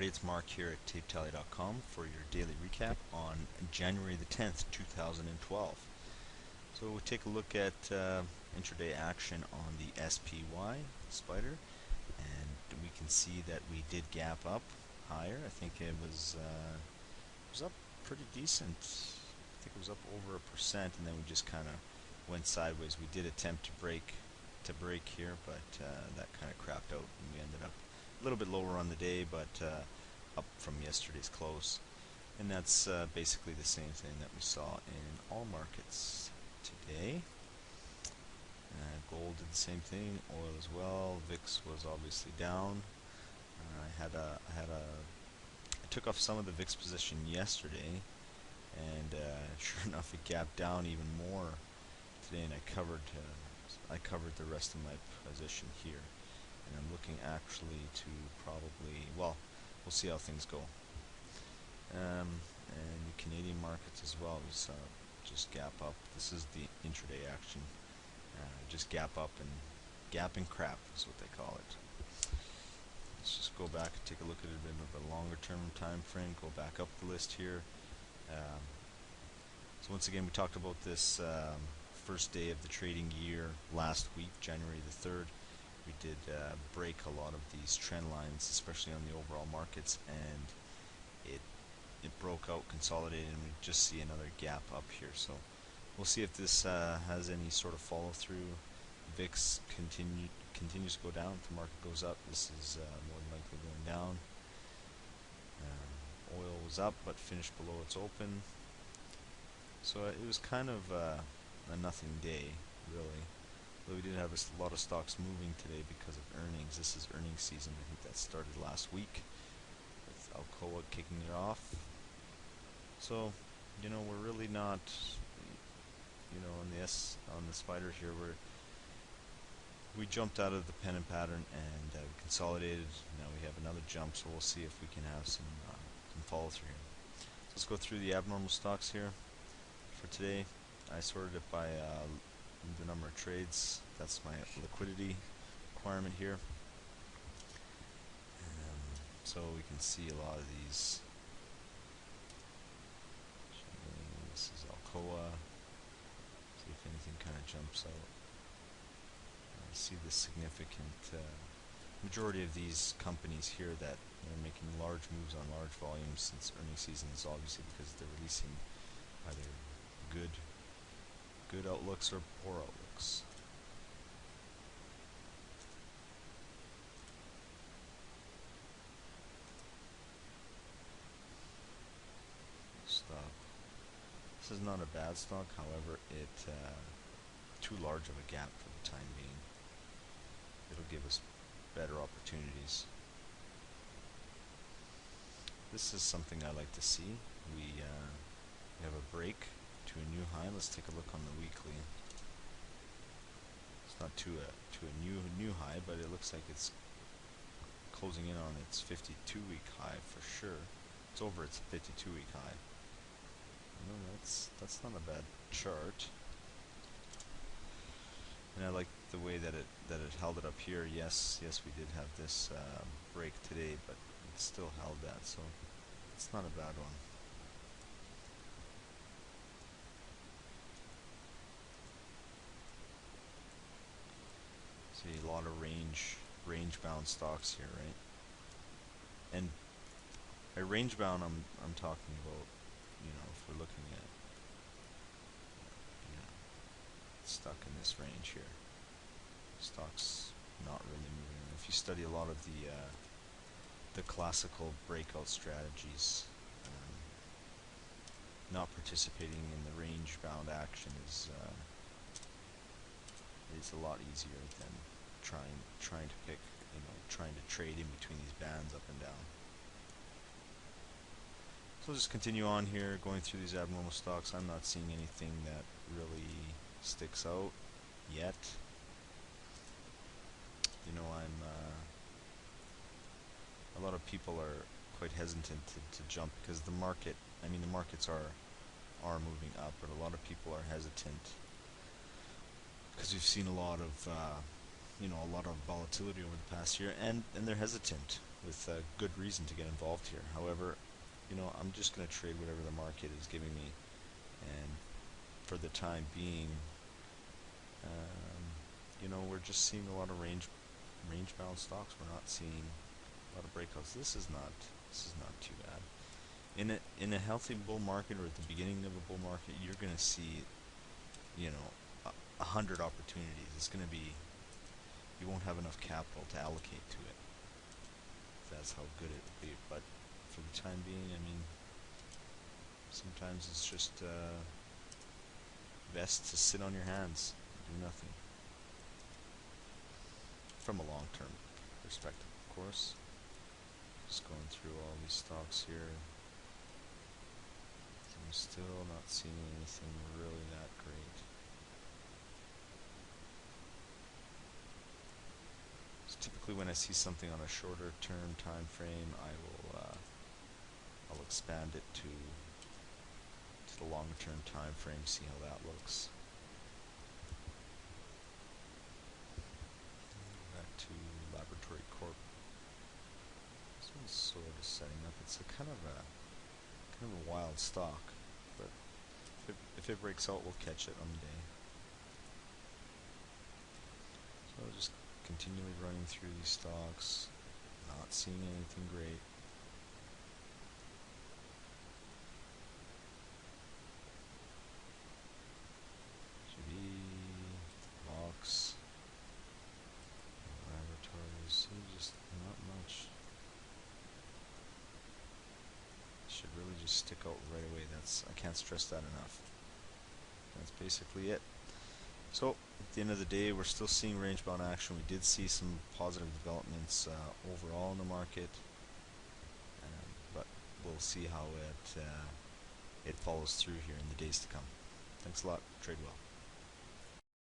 everybody, it's Mark here at TapeTally.com for your daily recap on January the 10th, 2012. So we'll take a look at intraday action on the SPY spider, and we can see that we did gap up higher. I think it was up pretty decent. I think it was up over 1%, and then we just kind of went sideways. We did attempt to break here, but that kind of crapped out, and we ended up a little bit lower on the day, but up from yesterday's close. And that's basically the same thing that we saw in all markets today. Gold did the same thing, oil as well. VIX was obviously down. I took off some of the VIX position yesterday, and sure enough, it gapped down even more today, and I covered the rest of my position here. And I'm looking actually to probably, well, we'll see how things go. And the Canadian markets as well, we saw just gap up. This is the intraday action. Just gap up, and gap and crap is what they call it. Let's just go back and take a look at it in a bit longer term time frame. Go back up the list here. So once again, we talked about this first day of the trading year last week, January the 3rd. We did break a lot of these trend lines, especially on the overall markets, and it broke out, consolidated, and we just see another gap up here. So we'll see if this has any sort of follow through. VIX continues to go down. If the market goes up, this is more than likely going down. Oil was up but finished below its open. So it was kind of a nothing day, really. Though we did have a lot of stocks moving today because of earnings. This is earnings season. I think that started last week with Alcoa kicking it off. So, we're really not, on the spider here, we jumped out of the pennant pattern and we consolidated. Now we have another jump, so we'll see if we can have some follow through here. So let's go through the abnormal stocks here for today. I sorted it by the number of trades. That's my liquidity requirement here. So we can see a lot of these. This is Alcoa. See if anything kind of jumps out. I see the significant majority of these companies here that are making large moves on large volumes since earnings season is obviously because they're releasing either good outlooks or poor outlooks. Stock. This is not a bad stock, however, too large of a gap for the time being. It'll give us better opportunities. This is something I like to see. We have a break to a new high. Let's take a look on the weekly. It's not to a new high, but it looks like it's closing in on its 52-week high for sure. It's over its 52-week high. No, that's not a bad chart. And I like the way that it held it up here. Yes, we did have this break today, but it still held that, so it's not a bad one. See a lot of range bound stocks here, right? And by range bound, I'm talking about, if we're looking at, stuck in this range here. Stock's not really moving. If you study a lot of the classical breakout strategies, not participating in the range bound action is a lot easier than trying to pick, trying to trade in between these bands up and down. So we'll just continue on here, going through these abnormal stocks. I'm not seeing anything that really sticks out yet. A lot of people are quite hesitant to jump because the markets are moving up, but a lot of people are hesitant because we've seen a lot of a lot of volatility over the past year, and they're hesitant with good reason to get involved here. However, I'm just going to trade whatever the market is giving me, and for the time being, we're just seeing a lot of range bound stocks. We're not seeing a lot of breakouts. This is not too bad. In a healthy bull market, or at the beginning of a bull market, you're going to see, 100 opportunities. It's going to be, you won't have enough capital to allocate to it. That's how good it will be. But for the time being, sometimes it's just best to sit on your hands and do nothing. From a long-term perspective, of course. Just going through all these stocks here. I'm still not seeing anything really that great. So typically when I see something on a shorter term time frame, I'll expand it to the longer term time frame, see how that looks. Back to Laboratory Corp. This one's sort of setting up. It's a kind of a wild stock, but if it breaks out, we'll catch it on the day. So I'll just continually running through these stocks, not seeing anything great. Box, laboratories, just not much. Should really just stick out right away. I can't stress that enough. That's basically it. So at the end of the day, we're still seeing range bound action. We did see some positive developments overall in the market, but we'll see how it follows through here in the days to come. Thanks a lot. Trade well.